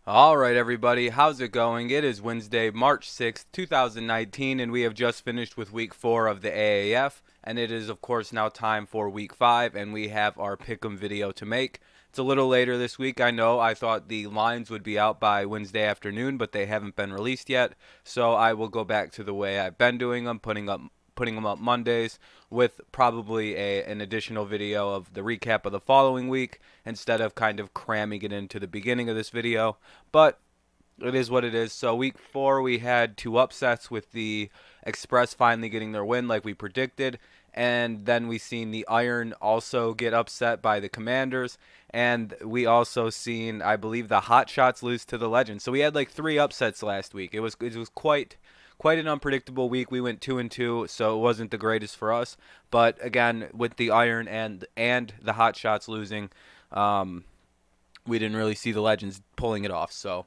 All right, everybody, how's it going? It is Wednesday, March 6th, 2019, and we have just finished with week 4 of the AAF. And it is, of course, now time for week 5, and we have our pick'em video to make. It's a little later this week, I know. I thought the lines would be out by Wednesday afternoon, but they haven't been released yet. So I will go back to the way I've been doing them, putting them up Mondays with probably an additional video of the recap of the following week instead of kind of cramming it into the beginning of this video. But it is what it is. So week 4 we had two upsets with the Express finally getting their win like we predicted, and then we seen the Iron also get upset by the Commanders, and we also seen, I believe, the Hot Shots lose to the Legends. So we had like three upsets last week. It was quite an unpredictable week. We went 2-2, so it wasn't the greatest for us. But again, with the Iron and the Hot Shots losing, we didn't really see the Legends pulling it off. So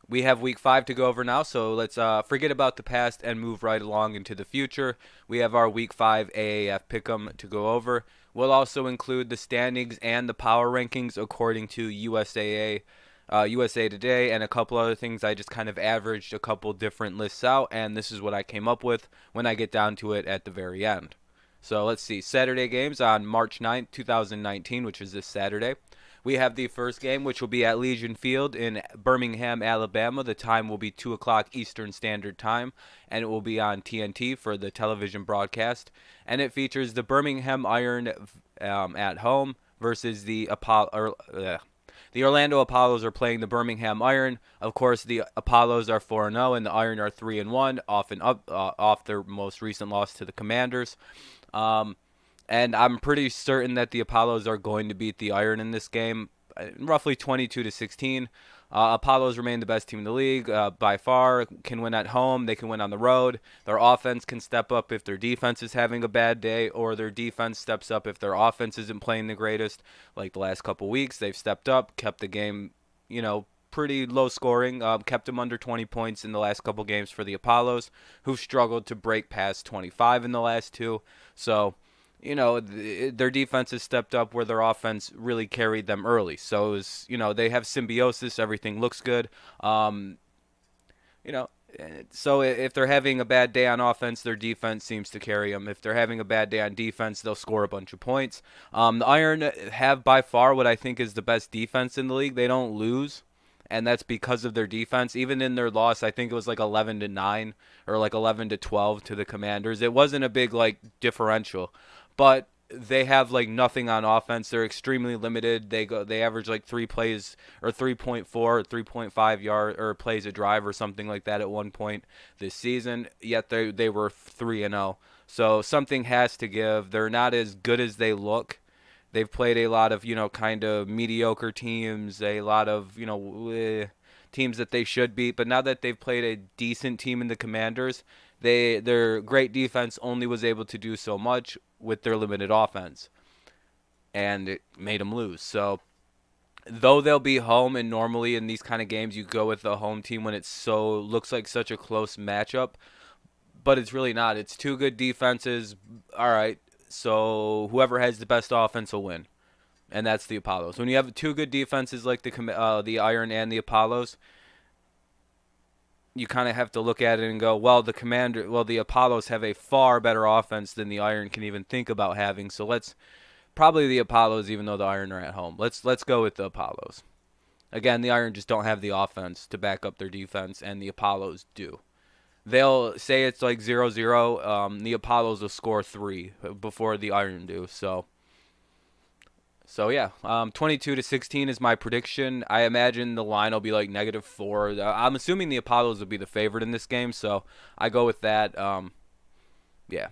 we have week 5 to go over now, so let's forget about the past and move right along into the future. We have our week 5 AAF pick'em to go over. We'll also include the standings and the power rankings according to USA Today, and a couple other things. I just kind of averaged a couple different lists out, and this is what I came up with when I get down to it at the very end. So let's see. Saturday games on March 9th, 2019, which is this Saturday. We have the first game, which will be at Legion Field in Birmingham, Alabama. The time will be 2 o'clock Eastern Standard Time, and it will be on TNT for the television broadcast. And it features the Birmingham Iron at home versus the Orlando Apollos are playing the Birmingham Iron. Of course, the Apollos are 4-0 and the Iron are 3-1, off their most recent loss to the Commanders. Um, and I'm pretty certain that the Apollos are going to beat the Iron in this game, roughly 22-16. Apollos remain the best team in the league by far. Can win at home. They can win on the road. Their offense can step up if their defense is having a bad day, or their defense steps up if their offense isn't playing the greatest. Like the last couple weeks, they've stepped up, kept the game, pretty low scoring. Kept them under 20 points in the last couple games for the Apollos, who've struggled to break past 25 in the last two. So their defense has stepped up where their offense really carried them early. So, they have symbiosis. Everything looks good. You know, so if they're having a bad day on offense, their defense seems to carry them. If they're having a bad day on defense, they'll score a bunch of points. The Iron have by far what I think is the best defense in the league. They don't lose, and that's because of their defense. Even in their loss, I think it was like 11-9 or like 11-12 to the Commanders. It wasn't a big differential, but they have like nothing on offense. They're extremely limited. They average like 3 plays or 3.4 or 3.5 yard or plays a drive or something like that at one point this season. Yet they were 3-0. So something has to give. They're not as good as they look. They've played a lot of, kind of mediocre teams, a lot of, teams that they should beat. But now that they've played a decent team in the Commanders, their great defense only was able to do so much with their limited offense, and it made them lose. So though they'll be home, and normally in these kind of games you go with the home team when looks like such a close matchup, but it's really not. It's two good defenses. All right, so whoever has the best offense will win, and that's the Apollos. When you have two good defenses like the Iron and the Apollos, you kind of have to look at it and go, well, the Apollos have a far better offense than the Iron can even think about having. So let's probably the Apollos, even though the Iron are at home. Let's go with the Apollos. Again, the Iron just don't have the offense to back up their defense, and the Apollos do. They'll say it's like 0-0. The Apollos will score 3 before the Iron do. So yeah, 22-16 is my prediction. I imagine the line will be like -4. I'm assuming the Apollos will be the favorite in this game, so I go with that. Yeah.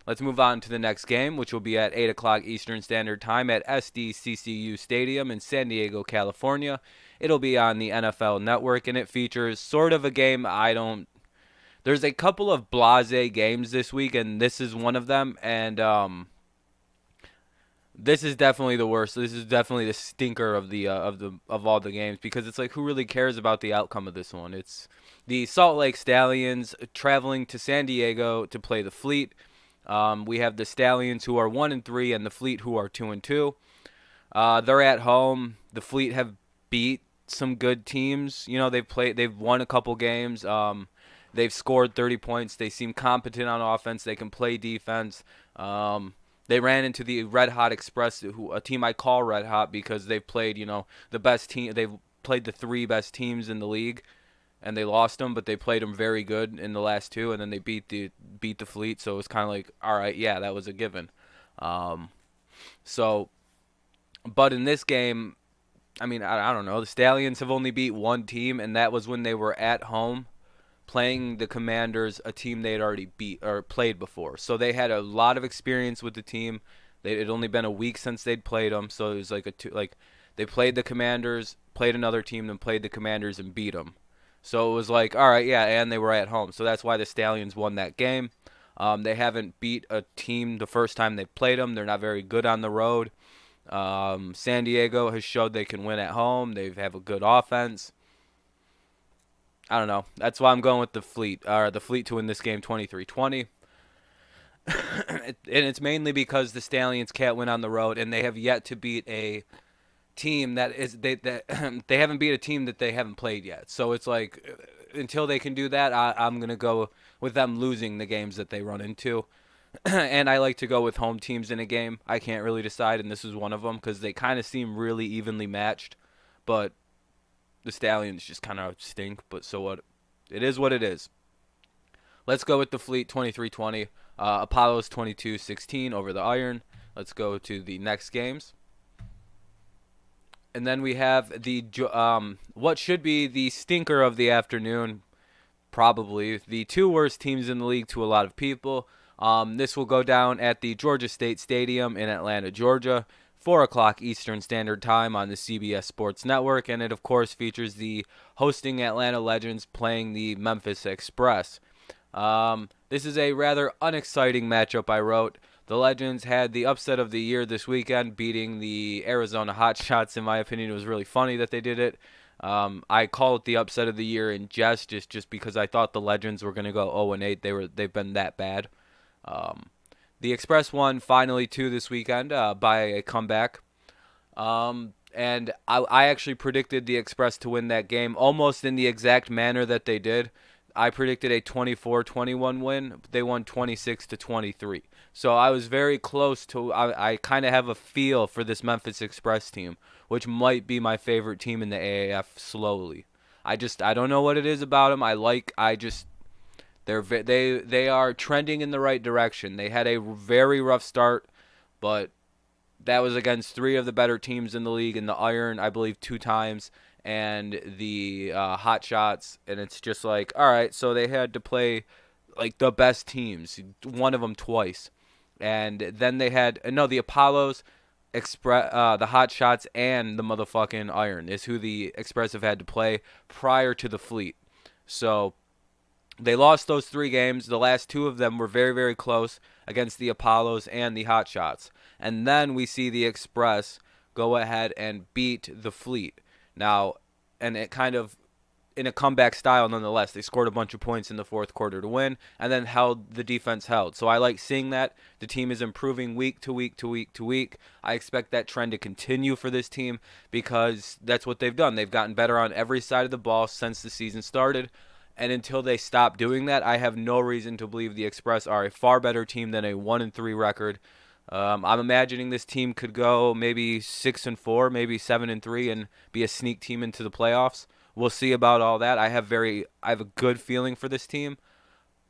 Let's move on to the next game, which will be at 8 o'clock Eastern Standard Time at SDCCU Stadium in San Diego, California. It'll be on the NFL Network, and it features sort of a game There's a couple of blase games this week, and this is one of them, and this is definitely the worst. This is definitely the stinker of all the games, because it's like, who really cares about the outcome of this one? It's the Salt Lake Stallions traveling to San Diego to play the Fleet. We have the Stallions, who are 1-3, and the Fleet, who are 2-2. They're at home. The Fleet have beat some good teams. They've won a couple games. They've scored 30 points. They seem competent on offense. They can play defense. They ran into the Red Hot Express, a team I call Red Hot because they've played, the best team. They've played the three best teams in the league, and they lost them, but they played them very good in the last two, and then they beat the Fleet. So it was kind of like, all right, yeah, that was a given. So, but in this game, I mean, I don't know. The Stallions have only beat one team, and that was when they were at home playing the Commanders, a team they had already beat or played before. So they had a lot of experience with the team. It had only been a week since they'd played them, so it was like they played the Commanders, played another team, then played the Commanders and beat them. So it was like, all right, yeah, and they were at home. So that's why the Stallions won that game. They haven't beat a team the first time they played them. They're not very good on the road. San Diego has showed they can win at home. They have a good offense. I don't know. That's why I'm going with the Fleet. The Fleet to win this game 23-20. And it's mainly because the Stallions can't win on the road, and they have yet to beat a team that they haven't beat a team that they haven't played yet. So it's like until they can do that, I'm gonna go with them losing the games that they run into. And I like to go with home teams in a game. I can't really decide, and this is one of them because they kind of seem really evenly matched. But the Stallions just kind of stink. But so what? It is what it is. Let's go with the Fleet 23-20. Apollos 22-16 over the Iron. Let's go to the next games. And then we have the what should be the stinker of the afternoon, probably the two worst teams in the league to a lot of people. This will go down at the Georgia State Stadium in Atlanta, Georgia, 4 o'clock Eastern Standard Time on the CBS Sports Network, and it, of course, features the hosting Atlanta Legends playing the Memphis Express. This is a rather unexciting matchup, I wrote. The Legends had the upset of the year this weekend, beating the Arizona Hotshots. In my opinion, it was really funny that they did it. I call it the upset of the year in jest, just because I thought the Legends were going to go 0-8. They've been that bad. The Express won finally 2 this weekend by a comeback. And I actually predicted the Express to win that game almost in the exact manner that they did. I predicted a 24-21 win. They won 26-23. So I was very close to. I kind of have a feel for this Memphis Express team, which might be my favorite team in the AAF slowly. I don't know what it is about them. They are trending in the right direction. They had a very rough start, but that was against 3 of the better teams in the league, in the Iron, I believe 2 times, and the Hot Shots. And it's just like, all right, so they had to play like the best teams, one of them twice. And then they had the Apollos, the Hot Shots, and the motherfucking Iron is who the Express have had to play prior to the Fleet. So they lost those 3 games. The last 2 of them were very, very close against the Apollos and the Hot Shots. And then we see the Express go ahead and beat the Fleet. Now, and it kind of in a comeback style nonetheless. They scored a bunch of points in the fourth quarter to win, and then the defense held. So I like seeing that. The team is improving week to week to week to week. I expect that trend to continue for this team because that's what they've done. They've gotten better on every side of the ball since the season started. And until they stop doing that, I have no reason to believe the Express are a far better team than a 1-3 record. I'm imagining this team could go maybe 6-4, maybe 7-3, and be a sneak team into the playoffs. We'll see about all that. I have a good feeling for this team,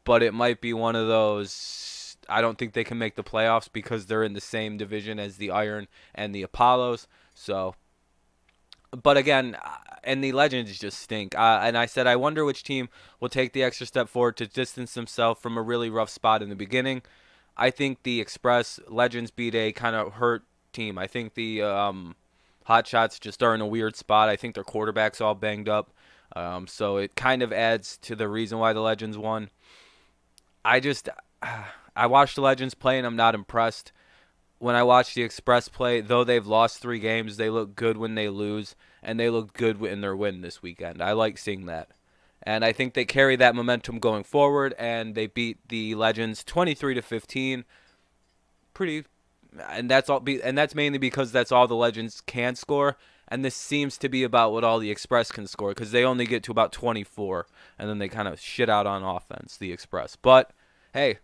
but it might be one of those. I don't think they can make the playoffs because they're in the same division as the Iron and the Apollos. So, but again, and the Legends just stink. And I said I wonder which team will take the extra step forward to distance themselves from a really rough spot in the beginning. I think the Express Legends beat a kind of hurt team. I think the Hot Shots just are in a weird spot. I think their quarterback's all banged up. So it kind of adds to the reason why the Legends won. I watched the Legends play and I'm not impressed. When I watch the Express play, though they've lost 3 games, they look good when they lose, and they look good in their win this weekend. I like seeing that. And I think they carry that momentum going forward, and they beat the Legends 23-15. And that's mainly because that's all the Legends can score, And this seems to be about what all the Express can score because they only get to about 24, and then they kind of shit out on offense, the Express. But, hey,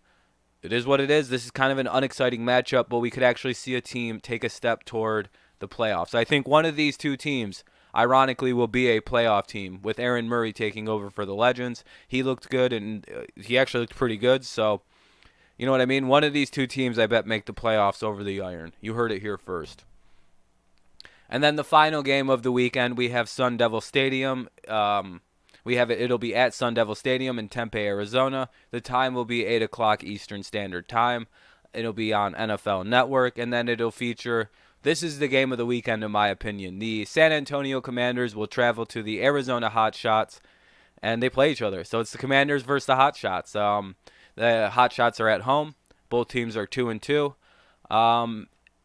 it is what it is. This is kind of an unexciting matchup, but we could actually see a team take a step toward the playoffs. I think one of these two teams, ironically, will be a playoff team with Aaron Murray taking over for the Legends. He looked good, and he actually looked pretty good, so you know what I mean? One of these two teams, I bet, make the playoffs over the Iron. You heard it here first. And then the final game of the weekend, we have Sun Devil Stadium. It'll be at Sun Devil Stadium in Tempe, Arizona. The time will be 8 o'clock Eastern Standard Time. It'll be on NFL Network, and then it'll feature, this is the game of the weekend in my opinion. The San Antonio Commanders will travel to the Arizona Hotshots, and they play each other. So it's the Commanders versus the Hotshots. The Hotshots are at home. Both teams are 2-2.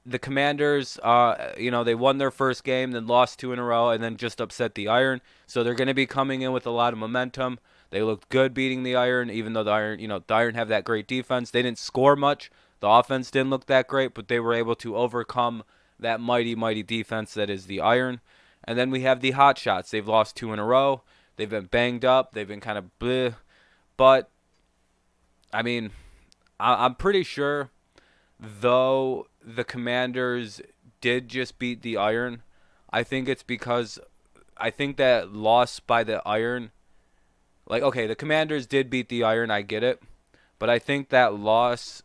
The Commanders, they won their first game, then lost 2 in a row, and then just upset the Iron. So they're going to be coming in with a lot of momentum. They looked good beating the Iron, even though the Iron have that great defense. They didn't score much. The offense didn't look that great, but they were able to overcome that mighty, mighty defense that is the Iron. And then we have the Hotshots. They've lost 2 in a row. They've been banged up. They've been kind of bleh. But, I mean, I'm pretty sure, though the Commanders did just beat the Iron, I think it's because I think that loss by the Iron, like, okay, the Commanders did beat the Iron, I get it, but I think that loss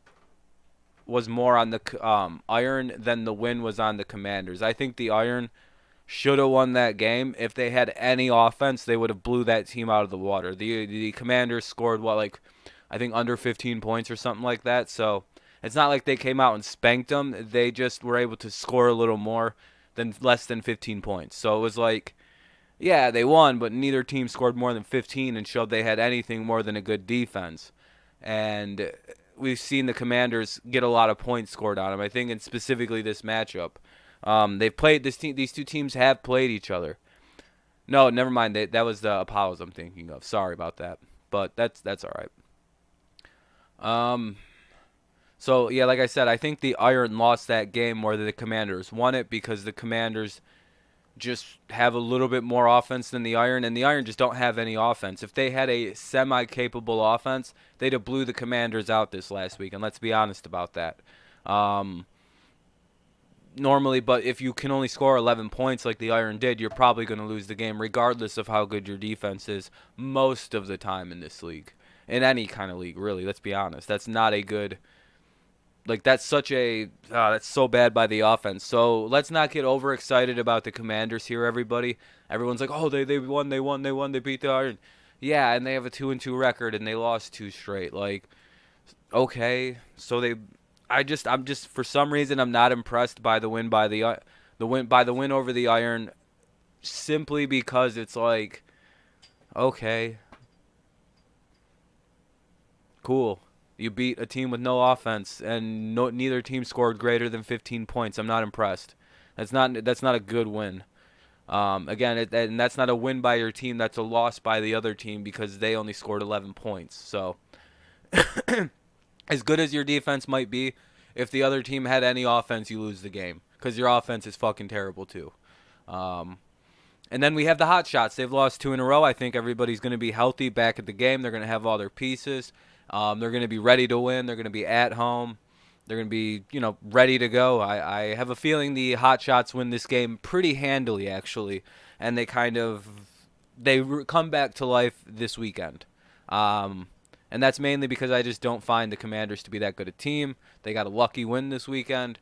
was more on the Iron than the win was on the Commanders. I think the Iron should have won that game. If they had any offense, they would have blew that team out of the water. The Commanders scored, I think under 15 points or something like that, so it's not like they came out and spanked them. They just were able to score a little more than less than 15 points. So it was like, yeah, they won, but neither team scored more than 15 and showed they had anything more than a good defense. And we've seen the Commanders get a lot of points scored on them, I think, and specifically this matchup. They've played this team. These two teams have played each other. No, never mind. That was the Apollos I'm thinking of. Sorry about that, but that's all right. So, yeah, like I said, I think the Iron lost that game more than the Commanders won it because the Commanders just have a little bit more offense than the Iron, and the Iron just don't have any offense. If they had a semi-capable offense, they'd have blew the Commanders out this last week, and let's be honest about that. Normally, but if you can only score 11 points like the Iron did, you're probably going to lose the game regardless of how good your defense is most of the time in this league. In any kind of league, really, let's be honest. That's not a good... that's so bad by the offense. So let's not get overexcited about the Commanders here, everybody. Everyone's like, oh, they won, they beat the Iron. Yeah, and they have a 2-2 record, and they lost 2 straight. Like, okay, so I'm just for some reason I'm not impressed by the win over the Iron, simply because it's like, okay, cool. You beat a team with no offense, and neither team scored greater than 15 points. I'm not impressed. That's not a good win. And that's not a win by your team. That's a loss by the other team because they only scored 11 points. So, as good as your defense might be, if the other team had any offense, you lose the game because your offense is fucking terrible too. And then we have the Hotshots. They've lost 2 in a row. I think everybody's going to be healthy back at the game. They're going to have all their pieces. They're going to be ready to win. They're going to be at home. They're going to be, ready to go. I have a feeling the Hotshots win this game pretty handily, actually, and they come back to life this weekend. And that's mainly because I just don't find the Commanders to be that good a team. They got a lucky win this weekend.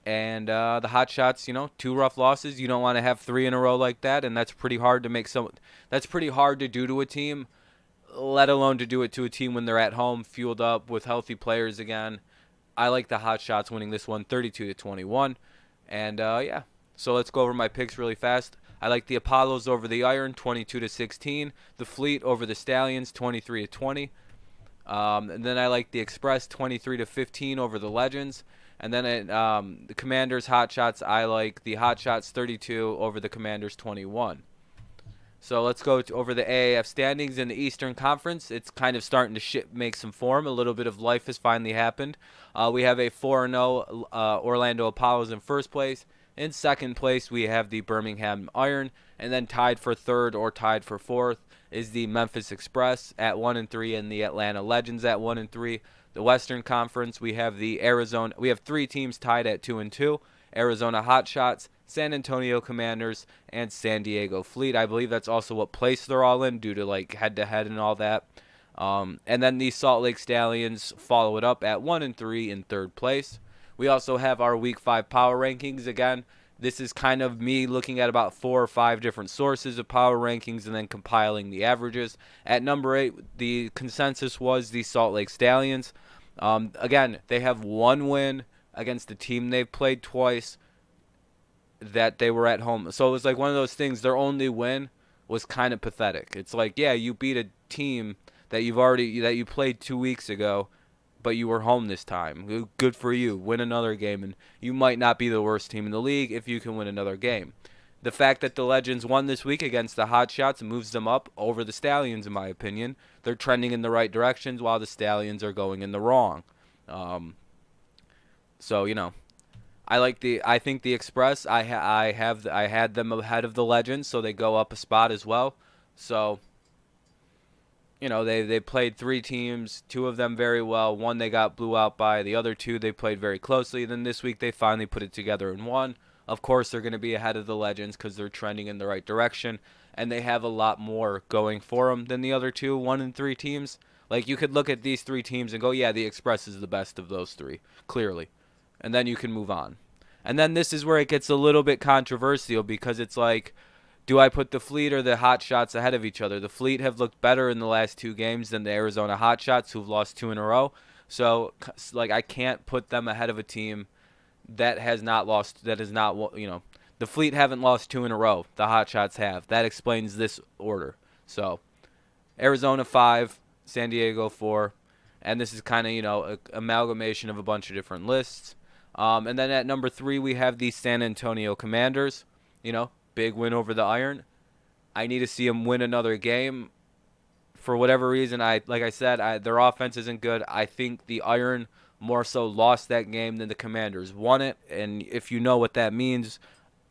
And the Hotshots, 2 rough losses. You don't want to have 3 in a row like that, and that's pretty hard to that's pretty hard to do to a team, let alone to do it to a team when they're at home, fueled up with healthy players again. I like the Hotshots winning this one 32-21. And, yeah, so let's go over my picks really fast. I like the Apollos over the Iron 22-16. The Fleet over the Stallions 23-20. And then I like the Express 23-15 over the Legends. And then the Commanders Hotshots, I like the Hotshots 32 over the Commanders 21. So let's go over the AAF standings in the Eastern Conference. It's kind of starting to make some form. A little bit of life has finally happened. We have a 4-0 Orlando Apollos in first place, In second place, we have the Birmingham Iron, and then tied for third or tied for fourth is the Memphis Express at 1-3 and the Atlanta Legends at 1-3. The Western Conference, we have we have 3 teams tied at 2-2. Arizona Hotshots, San Antonio Commanders, and San Diego Fleet. I believe that's also what place they're all in due to like head-to-head and all that. And then the Salt Lake Stallions follow it up at 1-3 in third place. We also have our Week 5 power rankings. Again, this is kind of me looking at about 4 or 5 different sources of power rankings and then compiling the averages. At number 8, the consensus was the Salt Lake Stallions. Again, they have 1 win against the team they've played twice that they were at home. So it was like one of those things, their only win was kind of pathetic. It's like, yeah, you beat a team that you played 2 weeks ago, but you were home this time. Good for you. Win another game, and you might not be the worst team in the league if you can win another game. The fact that the Legends won this week against the Hotshots moves them up over the Stallions, in my opinion. They're trending in the right directions while the Stallions are going in the wrong. So, you know, I think the Express, I had them ahead of the Legends, so they go up a spot as well. So, you know, they played 3 teams, 2 of them very well. 1 they got blew out by. The other 2 they played very closely. Then this week they finally put it together and won. Of course, they're going to be ahead of the Legends because they're trending in the right direction, and they have a lot more going for them than the other 2 1 and 3 teams. Like, you could look at these 3 teams and go, yeah, the Express is the best of those 3, clearly. And then you can move on. And then this is where it gets a little bit controversial because it's like, do I put the Fleet or the Hotshots ahead of each other? The Fleet have looked better in the last 2 games than the Arizona Hotshots, who've lost 2 in a row. So, like, I can't put them ahead of a team that has not lost, that is not, you know, the Fleet haven't lost 2 in a row. The Hotshots have. That explains this order. So, Arizona 5, San Diego 4, and this is kind of, you know, an amalgamation of a bunch of different lists. And then at number 3, we have the San Antonio Commanders. You know, big win over the Iron. I need to see them win another game. For whatever reason, like I said, their offense isn't good. I think the Iron more so lost that game than the Commanders won it. And if you know what that means,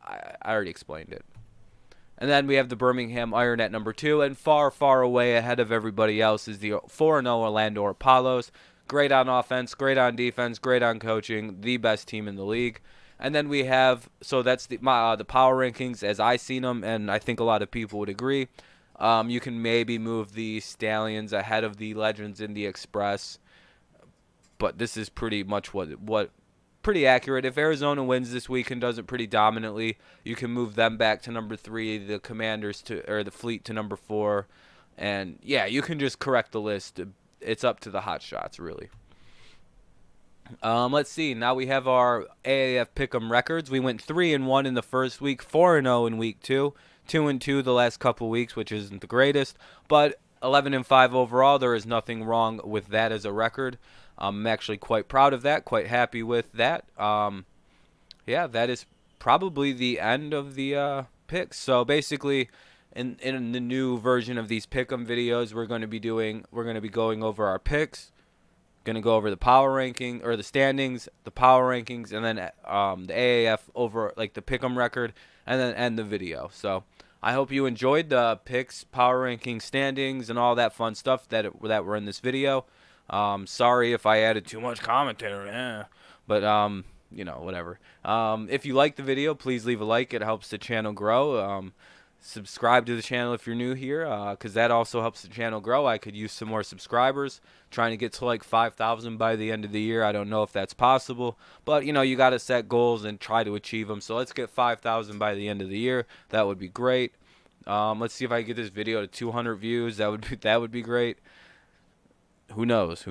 I already explained it. And then we have the Birmingham Iron at number 2. And far, far away ahead of everybody else is the 4-0 Orlando Apollos. Great on offense, great on defense, great on coaching, the best team in the league. And then we have, so that's the power rankings as I seen them, and I think a lot of people would agree. You can maybe move the Stallions ahead of the Legends in the Express, but this is pretty much what pretty accurate. If Arizona wins this week and does it pretty dominantly, you can move them back to number 3, the Commanders or the Fleet to number 4, and yeah, you can just correct the list. It's up to the Hotshots, really. Let's see. Now we have our AAF Pick'em records. We went 3-1 in the first week, 4-0 in week 2, 2-2 the last couple weeks, which isn't the greatest, but 11-5 overall. There is nothing wrong with that as a record. I'm actually quite proud of that, quite happy with that. Yeah, that is probably the end of the picks. So basically, in the new version of these pick'em videos, we're going to be going over our picks, going to go over the power ranking or the standings, the power rankings, and then the AAF over like the pick'em record, and then end the video. So I hope you enjoyed the picks, power ranking, standings, and all that fun stuff that were in this video. Sorry if I added too much commentary, but you know, whatever. If you like the video, please leave a like. It helps the channel grow. Subscribe to the channel if you're new here, because that also helps the channel grow. I could use some more subscribers. Trying to get to like 5,000 by the end of the year. I don't know if that's possible, but you know, you got to set goals and try to achieve them. So let's get 5,000 by the end of the year. That would be great. Let's see if I can get this video to 200 views. That would be great. Who knows?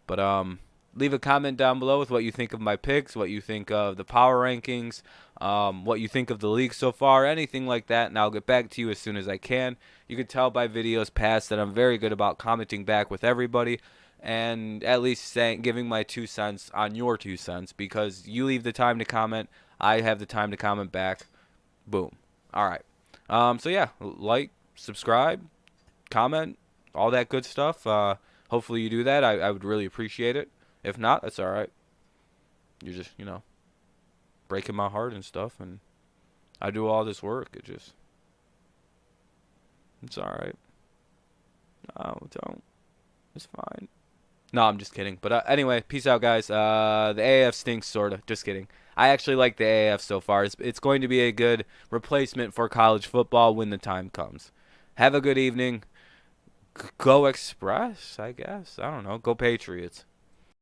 But leave a comment down below with what you think of my picks, what you think of the power rankings, what you think of the league so far, anything like that, and I'll get back to you as soon as I can. You can tell by videos past that I'm very good about commenting back with everybody and at least giving my 2 cents on your 2 cents, because you leave the time to comment, I have the time to comment back. Boom. All right. So yeah, like, subscribe, comment, all that good stuff. Hopefully you do that. I would really appreciate it. If not, that's all right. You're just, you know, breaking my heart and stuff, and I do all this work. It's all right. No, don't. It's fine. No, I'm just kidding. But anyway, peace out, guys. The AAF stinks, sort of. Just kidding. I actually like the AAF so far. It's going to be a good replacement for college football when the time comes. Have a good evening. Go Express, I guess. I don't know. Go Patriots.